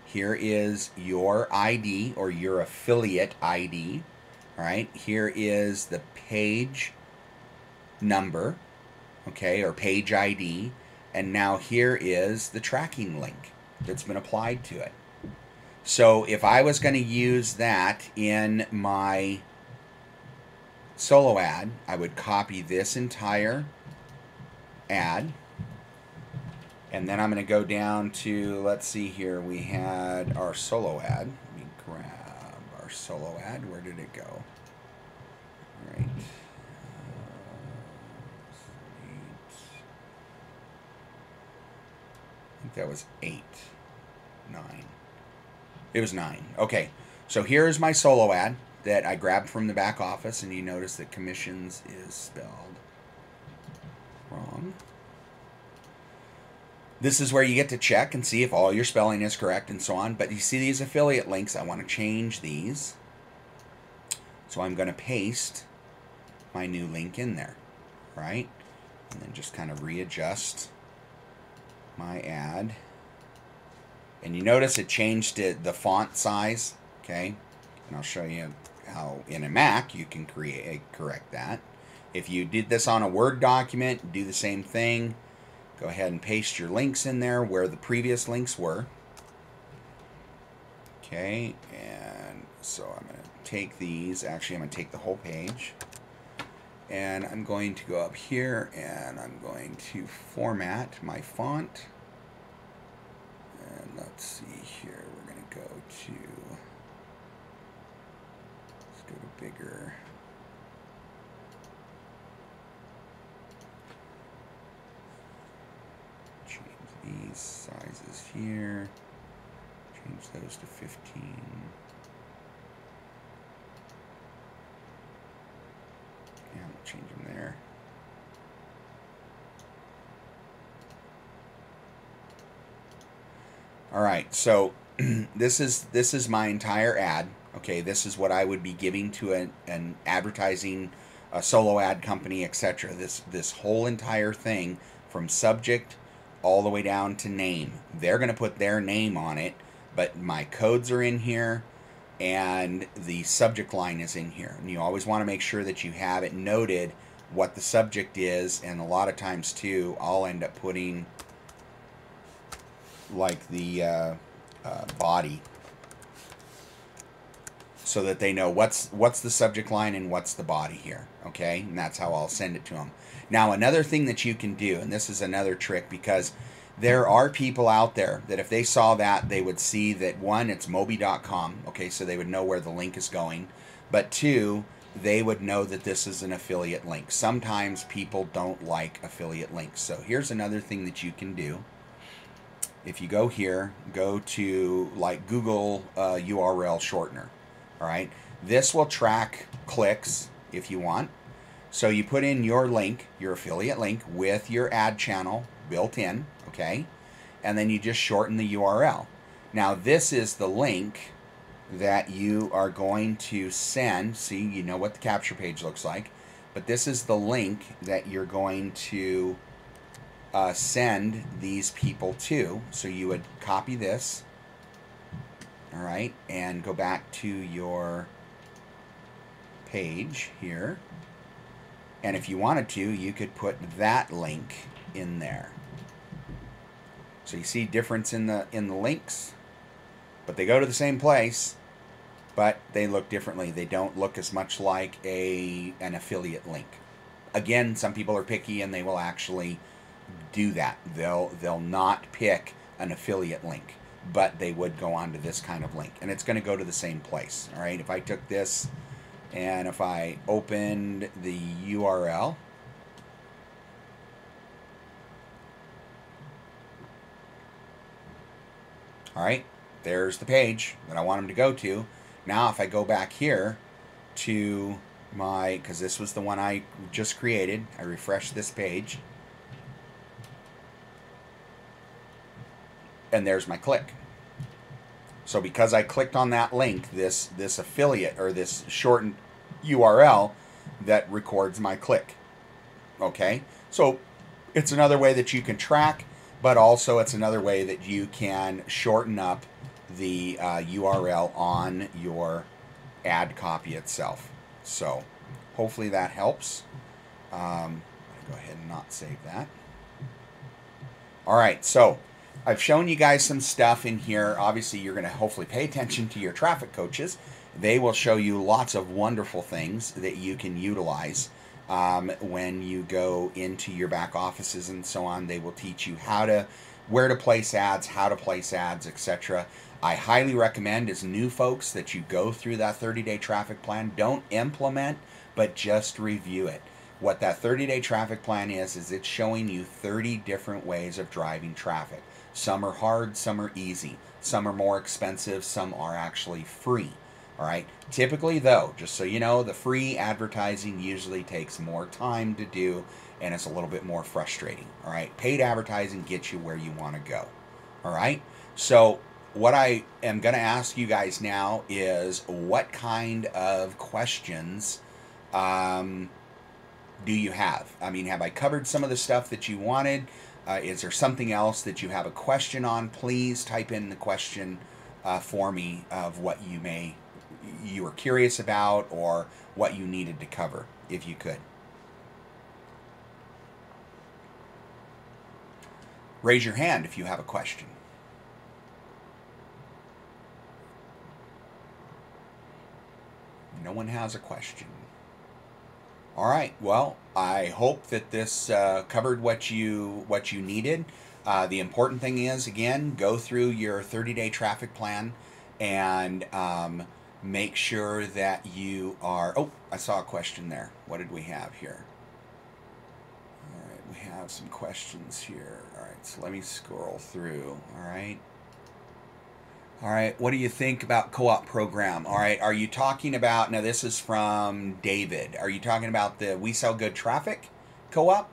Here is your ID or your affiliate ID. All right, here is the page number, okay, or page ID, and now here is the tracking link that's been applied to it. So if I was going to use that in my solo ad, I would copy this entire ad, and then I'm going to go down to, let's see here, we had our solo ad. Let me grab our solo ad. Where did it go? All right. 8. I think that was 8. 9. It was 9. Okay. So here's my solo ad that I grabbed from the back office, and you notice that commissions is spelled wrong. This is where you get to check and see if all your spelling is correct and so on. But you see these affiliate links, I want to change these. So I'm going to paste my new link in there, right? And then just kind of readjust my ad. And you notice it changed the font size, okay? And I'll show you how in a Mac you can correct that. If you did this on a Word document, do the same thing. Go ahead and paste your links in there where the previous links were. Okay, and so I'm going to take these. Actually, I'm going to take the whole page. And I'm going to go up here and I'm going to format my font. And let's see here. We're going to go to, let's go to bigger. These sizes here, change those to 15. Yeah, we'll change them there. All right, so this is my entire ad. Okay, this is what I would be giving to an advertising, a solo ad company, etc. This whole entire thing from subject all the way down to name. They're going to put their name on it, but my codes are in here, and the subject line is in here. And you always want to make sure that you have it noted what the subject is, and a lot of times too, I'll end up putting like the body, so that they know what's the subject line and what's the body here, okay? And that's how I'll send it to them. Now, another thing that you can do, and this is another trick, because there are people out there that if they saw that, they would see that, one, it's MOBE.com, okay, so they would know where the link is going, but two, they would know that this is an affiliate link. Sometimes people don't like affiliate links. So here's another thing that you can do. If you go here, go to like Google URL shortener. All right, this will track clicks if you want. So you put in your link, your affiliate link, with your ad channel built in, okay? And then you just shorten the URL. Now this is the link that you are going to send. See, you know what the capture page looks like, but this is the link that you're going to send these people to. So you would copy this, all right, and go back to your page here, and if you wanted to, you could put that link in there. So you see difference in the links, but they go to the same place, but they look differently. They don't look as much like an affiliate link. Again, some people are picky and they will actually do that. They'll not pick an affiliate link, but they would go on to this kind of link, and it's going to go to the same place. All right, if I took this and if I opened the URL, all right, there's the page that I want them to go to. Now if I go back here to my, because this was the one I just created, I refresh this page, and there's my click. So because I clicked on that link, this affiliate, or this shortened URL, that records my click. Okay, so it's another way that you can track, but also it's another way that you can shorten up the URL on your ad copy itself. So hopefully that helps. I'm gonna go ahead and not save that. All right, so I've shown you guys some stuff in here. Obviously, you're going to hopefully pay attention to your traffic coaches. They will show you lots of wonderful things that you can utilize when you go into your back offices and so on. They will teach you where to place ads, how to place ads, etc. I highly recommend, as new folks, that you go through that 30-day traffic plan. Don't implement, but just review it. What that 30-day traffic plan is it's showing you 30 different ways of driving traffic. Some are hard, some are easy. Some are more expensive, some are actually free. All right. Typically, though, just so you know, the free advertising usually takes more time to do, and it's a little bit more frustrating. All right. Paid advertising gets you where you want to go. All right. So what I am going to ask you guys now is, what kind of questions do you have? I mean, have I covered some of the stuff that you wanted? Is there something else that you have a question on? Please type in the question for me of what you were curious about, or what you needed to cover, if you could. Raise your hand if you have a question. No one has a question. All right. Well, I hope that this covered what you needed. The important thing is, again, go through your 30-day traffic plan and make sure that you are... Oh, I saw a question there. What did we have here? All right, we have some questions here. All right, so let me scroll through. All right. All right, what do you think about co-op program? All right, are you talking about... Now, this is from David. Are you talking about the We Sell Good Traffic co-op?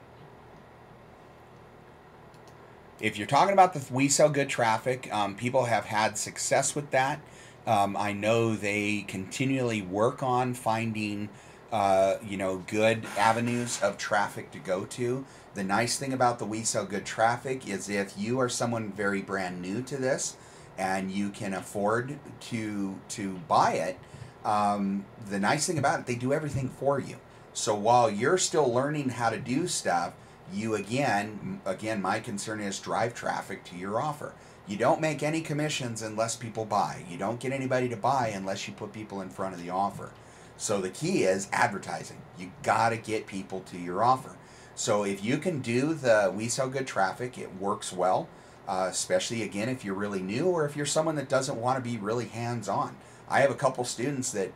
If you're talking about the We Sell Good Traffic, people have had success with that. I know they continually work on finding, good avenues of traffic to go to. The nice thing about the We Sell Good Traffic is, if you are someone very brand new to this and you can afford to buy it, the nice thing about it, they do everything for you. So while you're still learning how to do stuff, you again, my concern is drive traffic to your offer. You don't make any commissions unless people buy. You don't get anybody to buy unless you put people in front of the offer. So the key is advertising. You got to get people to your offer. So if you can do the We Sell Good traffic, it works well, especially again if you're really new or if you're someone that doesn't want to be really hands-on. I have a couple students that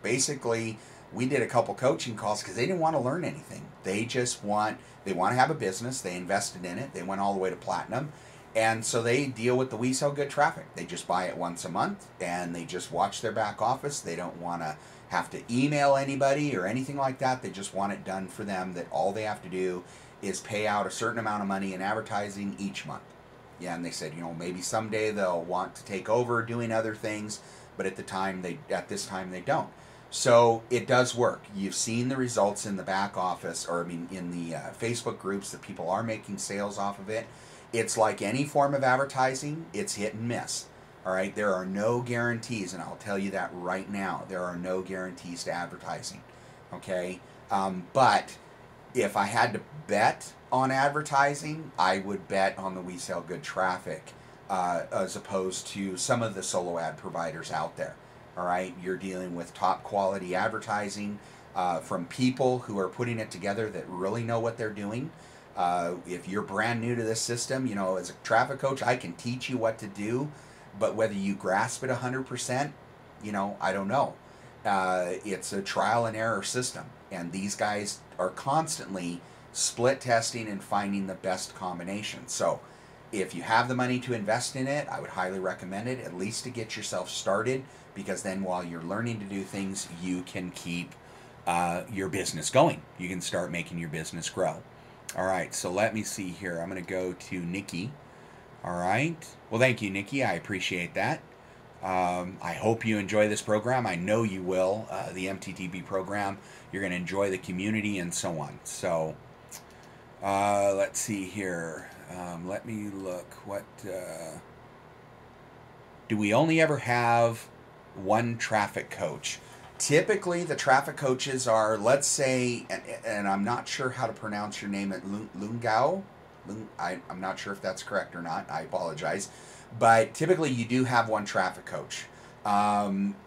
basically we did a couple coaching calls because they didn't want to learn anything. They want to have a business. They invested in it. They went all the way to platinum. And so they deal with the We Sell Good traffic. They just buy it once a month and they just watch their back office. They don't want to have to email anybody or anything like that. They just want it done for them, that all they have to do is pay out a certain amount of money in advertising each month. Yeah, and they said, maybe someday they'll want to take over doing other things, but at this time they don't. So it does work. You've seen the results in the back office, or in the Facebook groups, that people are making sales off of it. It's like any form of advertising, it's hit and miss. All right, there are no guarantees, and I'll tell you that right now. There are no guarantees to advertising, okay? But if I had to bet on advertising, I would bet on the We Sell Good traffic as opposed to some of the solo ad providers out there. All right, you're dealing with top quality advertising from people who are putting it together that really know what they're doing. If you're brand new to this system, as a traffic coach, I can teach you what to do. But whether you grasp it 100%, I don't know. It's a trial and error system. And these guys are constantly split testing and finding the best combination. So if you have the money to invest in it, I would highly recommend it, at least to get yourself started. Because then while you're learning to do things, you can keep your business going. You can start making your business grow. All right, so let me see here. I'm going to go to Nikki. All right. Well, thank you, Nikki. I appreciate that. I hope you enjoy this program. I know you will. The MTTB program. You're going to enjoy the community and so on. So let's see here. Let me look. What do we only ever have one traffic coach? Typically, the traffic coaches are, let's say, and I'm not sure how to pronounce your name, at Lungao. I'm not sure if that's correct or not. I apologize. But typically you do have one traffic coach.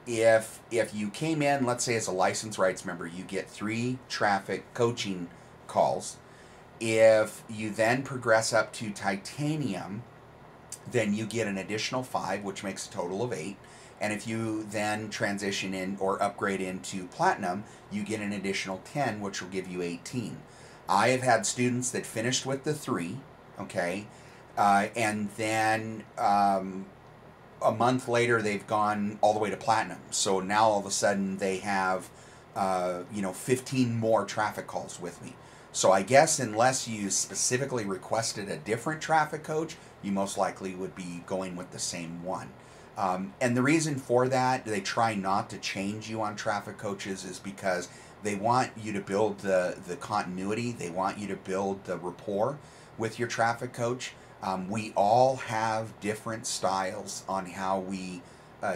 If you came in, let's say as a licensed rights member, you get 3 traffic coaching calls. If you then progress up to titanium, then you get an additional 5, which makes a total of 8. And if you then transition in or upgrade into platinum, you get an additional 10, which will give you 18. I have had students that finished with the 3, okay, and then a month later they've gone all the way to platinum. So now all of a sudden they have 15 more traffic calls with me. So I guess unless you specifically requested a different traffic coach, you most likely would be going with the same one. And the reason for that, they try not to change you on traffic coaches, is because they want you to build the continuity. They want you to build the rapport with your traffic coach. We all have different styles on how we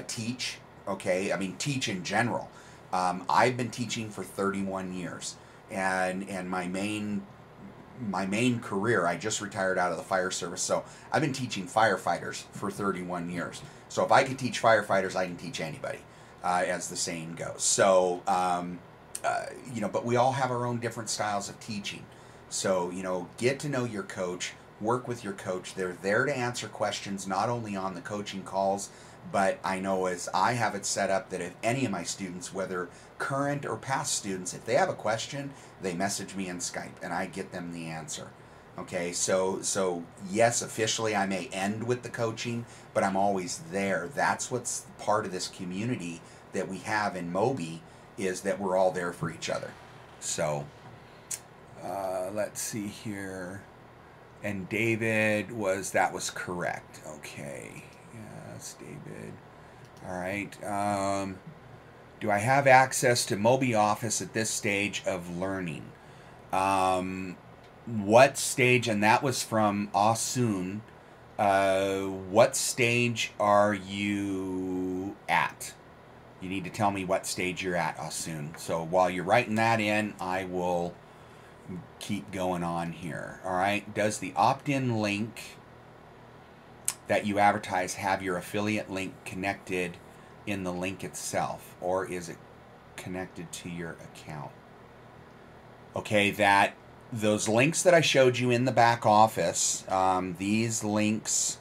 teach, okay? Teach in general. I've been teaching for 31 years. And my main career, I just retired out of the fire service, so I've been teaching firefighters for 31 years. So if I can teach firefighters, I can teach anybody, as the saying goes. So, but we all have our own different styles of teaching. So, get to know your coach, work with your coach. They're there to answer questions, not only on the coaching calls, but I know as I have it set up that if any of my students, whether current or past students, if they have a question, they message me in Skype and I get them the answer. Okay, so yes, officially I may end with the coaching, but I'm always there. That's what's part of this community that we have in MOBE, is that we're all there for each other. So let's see here. And David that was correct. Okay. Yes, David. All right. Do I have access to MOBE Office at this stage of learning? What stage? And that was from Asun. What stage are you at? You need to tell me what stage you're at, soon. So while you're writing that in, I will keep going on here. All right. Does the opt-in link that you advertise have your affiliate link connected in the link itself, or is it connected to your account? Okay, those links that I showed you in the back office, these links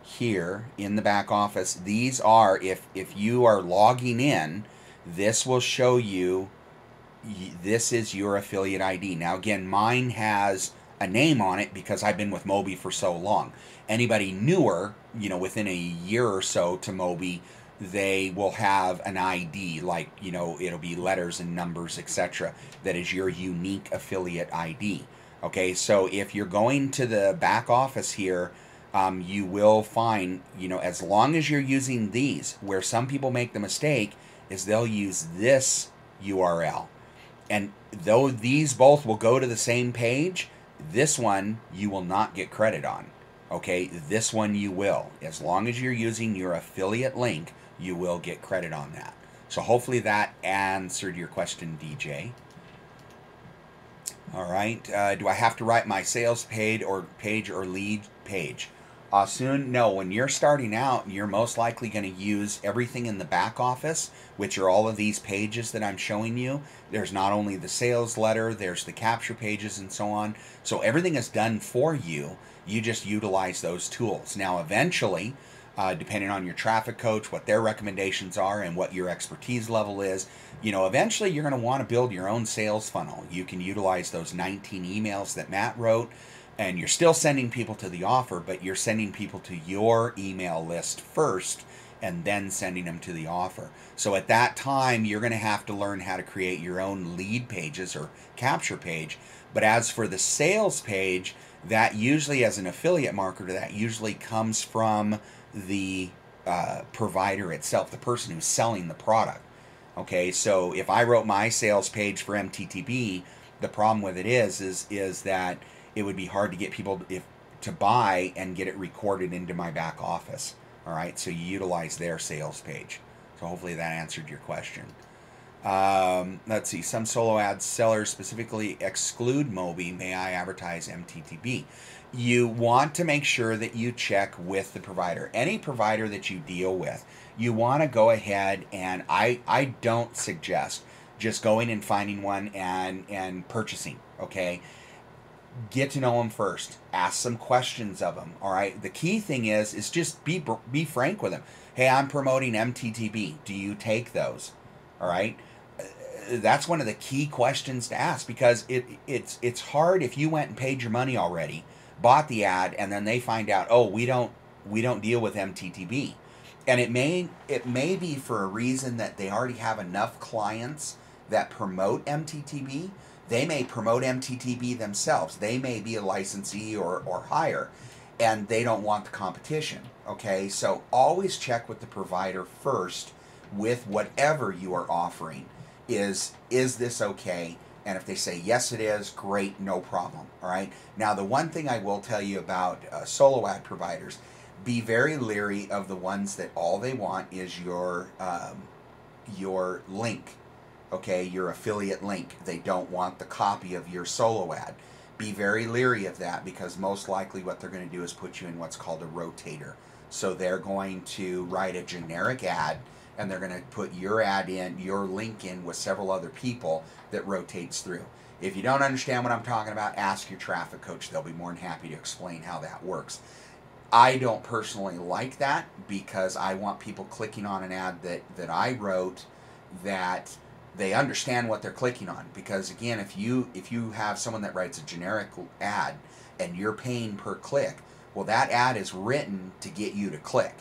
here in the back office, these are, if you are logging in, this will show you this is your affiliate ID. Now again, mine has a name on it because I've been with MOBE for so long. Anybody newer, within a year or so to MOBE, they will have an ID, like, it'll be letters and numbers, etc. That is your unique affiliate ID. Okay, so if you're going to the back office here, you will find, as long as you're using these, where some people make the mistake is they'll use this URL. And though these both will go to the same page, this one you will not get credit on. Okay, this one you will. As long as you're using your affiliate link, you will get credit on that. So hopefully that answered your question, DJ. All right, do I have to write my sales page or lead page? Soon, no. When you're starting out, you're most likely going to use everything in the back office, which are all of these pages that I'm showing you. There's not only the sales letter, there's the capture pages and so on. So everything is done for you. You just utilize those tools. Now, eventually, depending on your traffic coach, what their recommendations are, and what your expertise level is, eventually you're going to want to build your own sales funnel. You can utilize those 19 emails that Matt wrote. And you're still sending people to the offer, but you're sending people to your email list first and then sending them to the offer. So at that time, you're going to have to learn how to create your own lead pages or capture page. But as for the sales page, that usually, as an affiliate marketer, that usually comes from the provider itself, the person who's selling the product. Okay, so if I wrote my sales page for MTTB, the problem with it is that it would be hard to get people to buy and get it recorded into my back office. All right, so you utilize their sales page. So hopefully that answered your question. Let's see. Some solo ad sellers specifically exclude MOBE. May I advertise MTTB? You want to make sure that you check with the provider. Any provider that you deal with, you want to go ahead and I don't suggest just going and finding one and purchasing. Okay. Get to know them first. Ask some questions of them. All right. The key thing is just be frank with them. Hey, I'm promoting MTTB. Do you take those? All right. That's one of the key questions to ask, because it's hard if you went and paid your money already, bought the ad, and then they find out, oh, we don't deal with MTTB, and it may be for a reason that they already have enough clients that promote MTTB. They may promote MTTB themselves. They may be a licensee or higher, and they don't want the competition. Okay, so always check with the provider first with whatever you are offering. Is this okay? And if they say yes it is, great, no problem. All right. Now, the one thing I will tell you about solo ad providers, be very leery of the ones that all they want is your link. Okay, your affiliate link. They don't want the copy of your solo ad. Be very leery of that, because most likely what they're going to do is put you in what's called a rotator. So they're going to write a generic ad, and they're going to put your ad in, your link in with several other people that rotates through. If you don't understand what I'm talking about, ask your traffic coach. They'll be more than happy to explain how that works. I don't personally like that, because I want people clicking on an ad that I wrote, that they understand what they're clicking on. Because again, if you have someone that writes a generic ad and you're paying per click, well, that ad is written to get you to click.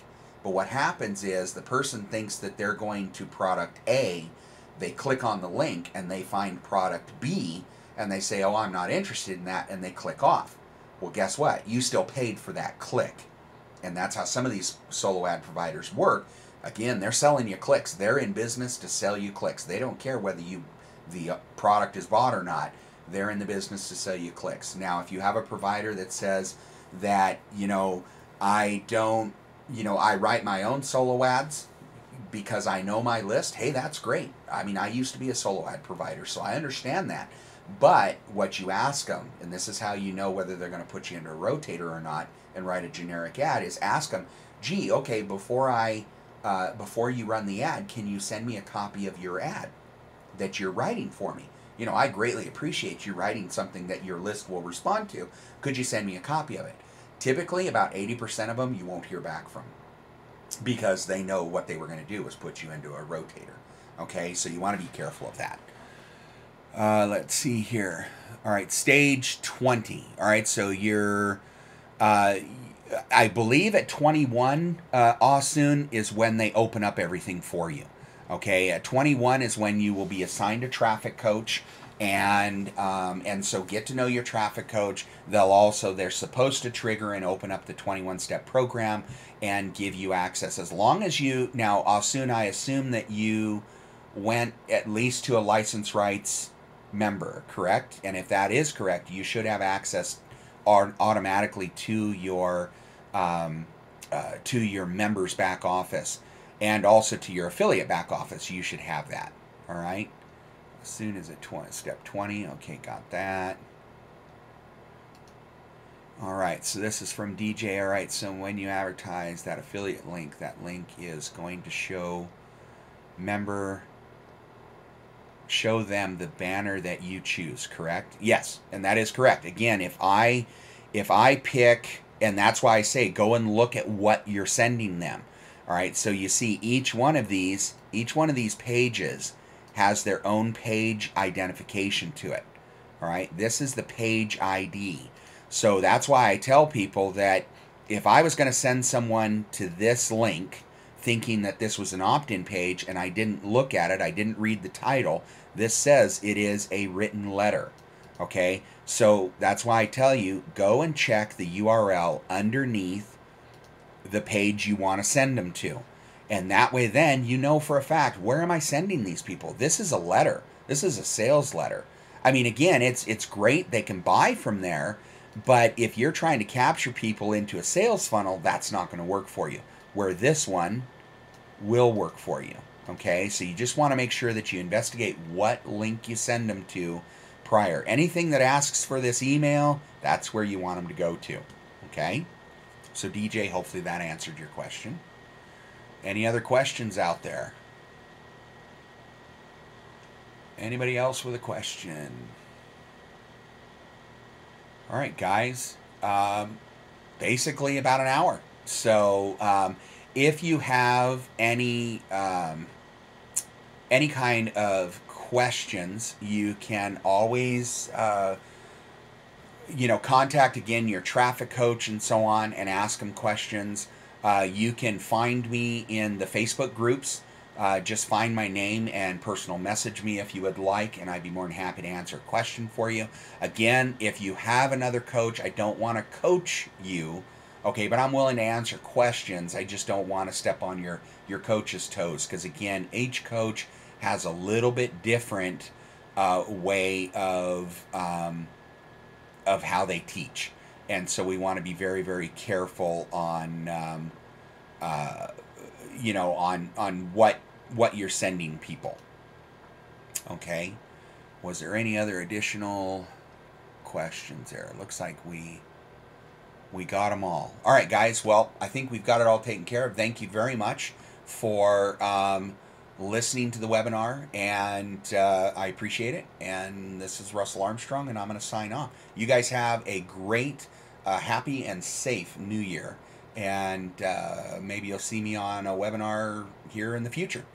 But what happens is the person thinks that they're going to product A, they click on the link and they find product B, and they say, oh, I'm not interested in that, and they click off. Well, guess what? You still paid for that click. And that's how some of these solo ad providers work. Again, they're selling you clicks. They're in business to sell you clicks. They don't care whether the product is bought or not. They're in the business to sell you clicks. Now, if you have a provider that says that, I don't, I write my own solo ads because I know my list. Hey, that's great. I mean, I used to be a solo ad provider, so I understand that. But what you ask them, and this is how you know whether they're going to put you into a rotator or not and write a generic ad, is ask them, gee, okay, before you run the ad, can you send me a copy of your ad that you're writing for me? I greatly appreciate you writing something that your list will respond to. Could you send me a copy of it? Typically, about 80% of them you won't hear back from, because they know what they were going to do was put you into a rotator. Okay, so you want to be careful of that. Let's see here. All right, stage 20. All right, so you're, I believe at 21, soon is when they open up everything for you. Okay, at 21 is when you will be assigned a traffic coach, and so get to know your traffic coach. They're supposed to trigger and open up the 21-step program and give you access. As long as now, I assume that you went at least to a license rights member, correct? And if that is correct, you should have access automatically to your members back office, and also to your affiliate back office. You should have that. All right. As soon as step 20. Okay, got that. All right, so this is from DJ. All right, so when you advertise that affiliate link, that link is going to show them the banner that you choose, correct? Yes, and that is correct. Again, if I pick, and that's why I say go and look at what you're sending them. All right, so you see each one of these pages has their own page identification to it. All right, this is the page ID. So that's why I tell people that if I was going to send someone to this link thinking that this was an opt-in page and I didn't look at it, I didn't read the title, this says it is a written letter. Okay, so that's why I tell you, go and check the URL underneath the page you want to send them to. And that way then you know for a fact, where am I sending these people? This is a letter. This is a sales letter. I mean, again, it's great. They can buy from there. But if you're trying to capture people into a sales funnel, that's not going to work for you. Where this one will work for you. Okay, so you just want to make sure that you investigate what link you send them to prior. Anything that asks for this email, that's where you want them to go to. Okay, so DJ, hopefully that answered your question. Any other questions out there? Anybody else with a question? All right, guys. Basically about an hour. So if you have any kind of questions, you can always contact again your traffic coach and so on, and ask them questions. You can find me in the Facebook groups. Just find my name and personal message me if you would like, and I'd be more than happy to answer a question for you. Again, if you have another coach, I don't want to coach you, okay, but I'm willing to answer questions. I just don't want to step on your coach's toes, because again, each coach has a little bit different way of how they teach, and so we want to be very, very careful on on what you're sending people. Okay, was there any other additional questions there? It looks like we got them all. All right, guys, well, I think we've got it all taken care of. Thank you very much for listening to the webinar, and I appreciate it. And this is Russell Armstrong, and I'm going to sign off. You guys have a great, happy, and safe New Year. And maybe you'll see me on a webinar here in the future.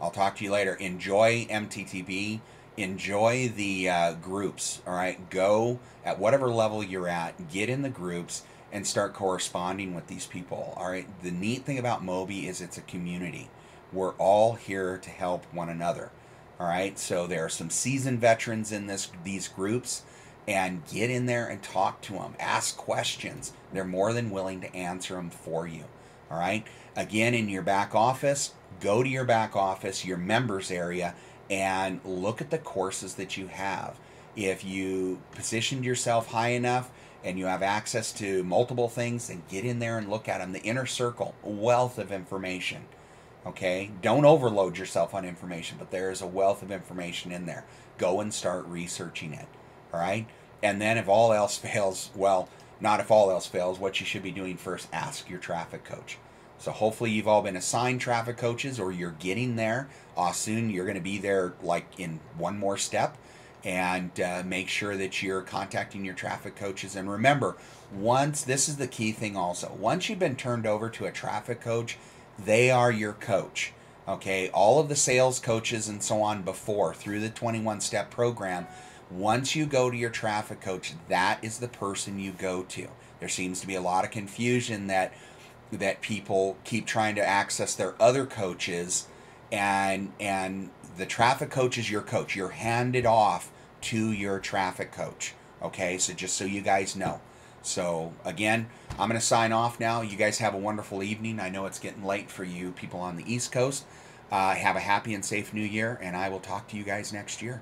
I'll talk to you later. Enjoy MTTB. Enjoy the groups. All right, go at whatever level you're at. Get in the groups and start corresponding with these people. All right. The neat thing about MOBE is it's a community. We're all here to help one another. All right. So there are some seasoned veterans in these groups. And get in there and talk to them. Ask questions. They're more than willing to answer them for you. All right. Again, in your back office, go to your back office, your members area, and look at the courses that you have. If you positioned yourself high enough and you have access to multiple things, then get in there and look at them. The inner circle, wealth of information. Okay, don't overload yourself on information, but there is a wealth of information in there. Go and start researching it. All right, and then if all else fails, well, not if all else fails, what you should be doing first, ask your traffic coach. So hopefully you've all been assigned traffic coaches, or you're getting there. Soon you're going to be there, like in one more step. And make sure that you're contacting your traffic coaches. And remember, this is the key thing also, once you've been turned over to a traffic coach, they are your coach. Okay, all of the sales coaches and so on before, through the 21-step program, once you go to your traffic coach, that is the person you go to. There seems to be a lot of confusion that people keep trying to access their other coaches, and the traffic coach is your coach. You're handed off to your traffic coach. Okay, so just so you guys know. So again, I'm going to sign off now. You guys have a wonderful evening. I know it's getting late for you people on the East Coast. Have a happy and safe New Year, and I will talk to you guys next year.